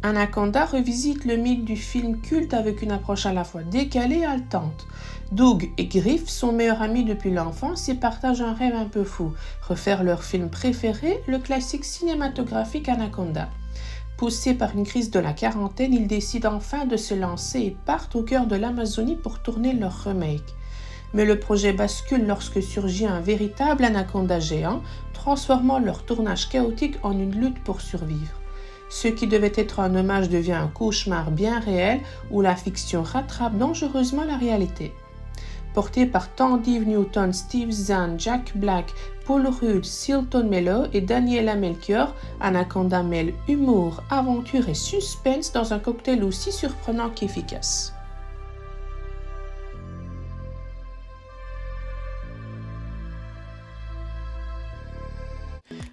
Anaconda revisite le mythe du film culte avec une approche à la fois décalée et haletante. Doug et Griff sont meilleurs amis depuis l'enfance et partagent un rêve un peu fou, refaire leur film préféré, le classique cinématographique Anaconda. Poussés par une crise de la quarantaine, ils décident enfin de se lancer et partent au cœur de l'Amazonie pour tourner leur remake. Mais le projet bascule lorsque surgit un véritable anaconda géant, transformant leur tournage chaotique en une lutte pour survivre. Ce qui devait être un hommage devient un cauchemar bien réel où la fiction rattrape dangereusement la réalité. Porté par Tandy Newton, Steve Zahn, Jack Black, Paul Rudd, Silton Mello et Daniela Melchior, Anaconda mêle humour, aventure et suspense dans un cocktail aussi surprenant qu'efficace.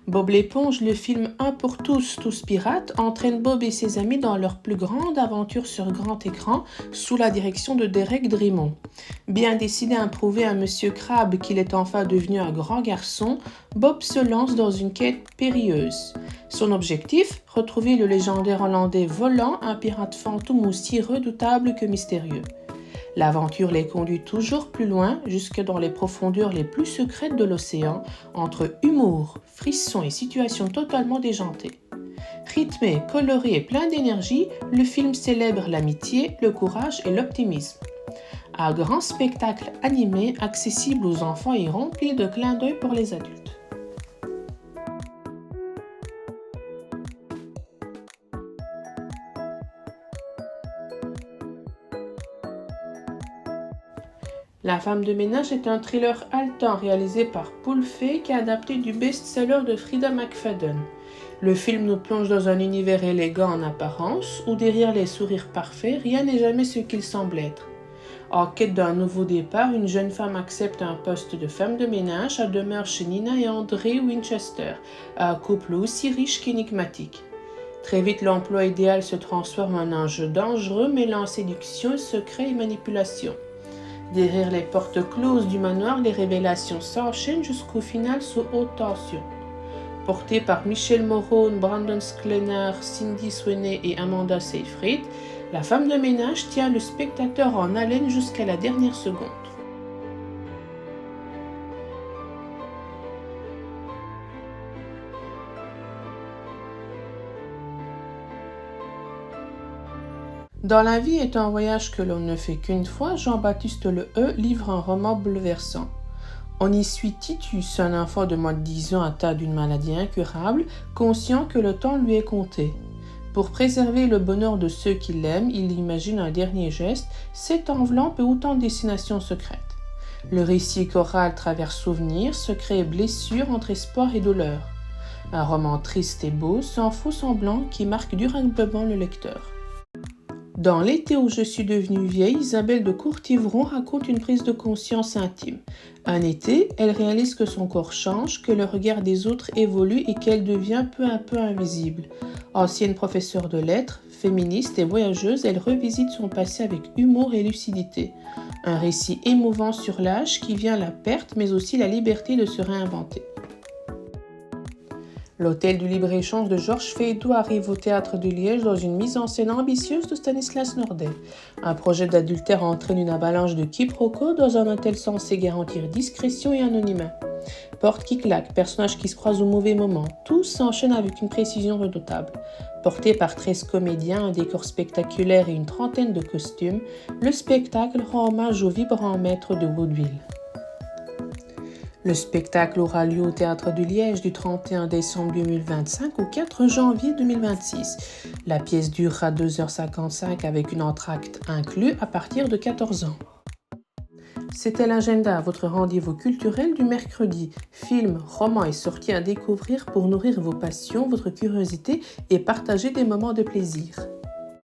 Bob l'éponge, le film Un pour tous, tous pirates, entraîne Bob et ses amis dans leur plus grande aventure sur grand écran sous la direction de Derek Drymon. Bien décidé à prouver à Monsieur Crabbe qu'il est enfin devenu un grand garçon, Bob se lance dans une quête périlleuse. Son objectif, retrouver le légendaire Hollandais Volant, un pirate fantôme aussi redoutable que mystérieux. L'aventure les conduit toujours plus loin, jusque dans les profondeurs les plus secrètes de l'océan, entre humour, frissons et situations totalement déjantées. Rythmé, coloré et plein d'énergie, le film célèbre l'amitié, le courage et l'optimisme. Un grand spectacle animé, accessible aux enfants et rempli de clins d'œil pour les adultes. La femme de ménage est un thriller haletant réalisé par Paul Feig et adapté du best-seller de Frida McFadden. Le film nous plonge dans un univers élégant en apparence, où derrière les sourires parfaits, rien n'est jamais ce qu'il semble être. En quête d'un nouveau départ, une jeune femme accepte un poste de femme de ménage à demeure chez Nina et André Winchester, un couple aussi riche qu'énigmatique. Très vite, l'emploi idéal se transforme en un jeu dangereux mêlant séduction, secret et manipulation. Derrière les portes closes du manoir, les révélations s'enchaînent jusqu'au final sous haute tension. Porté par Michelle Morone, Brandon Sklenar, Cindy Sweeney et Amanda Seyfried, la femme de ménage tient le spectateur en haleine jusqu'à la dernière seconde. Dans la vie est un voyage que l'on ne fait qu'une fois, Jean-Baptiste Le Heu livre un roman bouleversant. On y suit Titus, un enfant de moins de 10 ans atteint d'une maladie incurable, conscient que le temps lui est compté. Pour préserver le bonheur de ceux qui l'aiment, il imagine un dernier geste, 7 enveloppes et autant de destinations secrètes. Le récit choral traverse souvenirs, secrets et blessures entre espoir et douleur. Un roman triste et beau, sans faux semblant, qui marque durablement le lecteur. Dans L'été où je suis devenue vieille, Isabelle de Courtivron raconte une prise de conscience intime. Un été, elle réalise que son corps change, que le regard des autres évolue et qu'elle devient peu à peu invisible. Ancienne professeure de lettres, féministe et voyageuse, elle revisite son passé avec humour et lucidité. Un récit émouvant sur l'âge qui vient la perte mais aussi la liberté de se réinventer. L'Hôtel du Libre-Échange de Georges Feydeau arrive au Théâtre de Liège dans une mise en scène ambitieuse de Stanislas Nordet. Un projet d'adultère entraîne une avalanche de quiproquos dans un hôtel censé garantir discrétion et anonymat. Porte qui claque, personnages qui se croisent au mauvais moment, tout s'enchaîne avec une précision redoutable. Porté par 13 comédiens, un décor spectaculaire et une trentaine de costumes, le spectacle rend hommage au vibrant maître de vaudeville. Le spectacle aura lieu au Théâtre de Liège du 31 décembre 2025 au 4 janvier 2026. La pièce durera 2h55 avec une entracte inclus à partir de 14 ans. C'était l'agenda, votre rendez-vous culturel du mercredi. Films, romans et sorties à découvrir pour nourrir vos passions, votre curiosité et partager des moments de plaisir.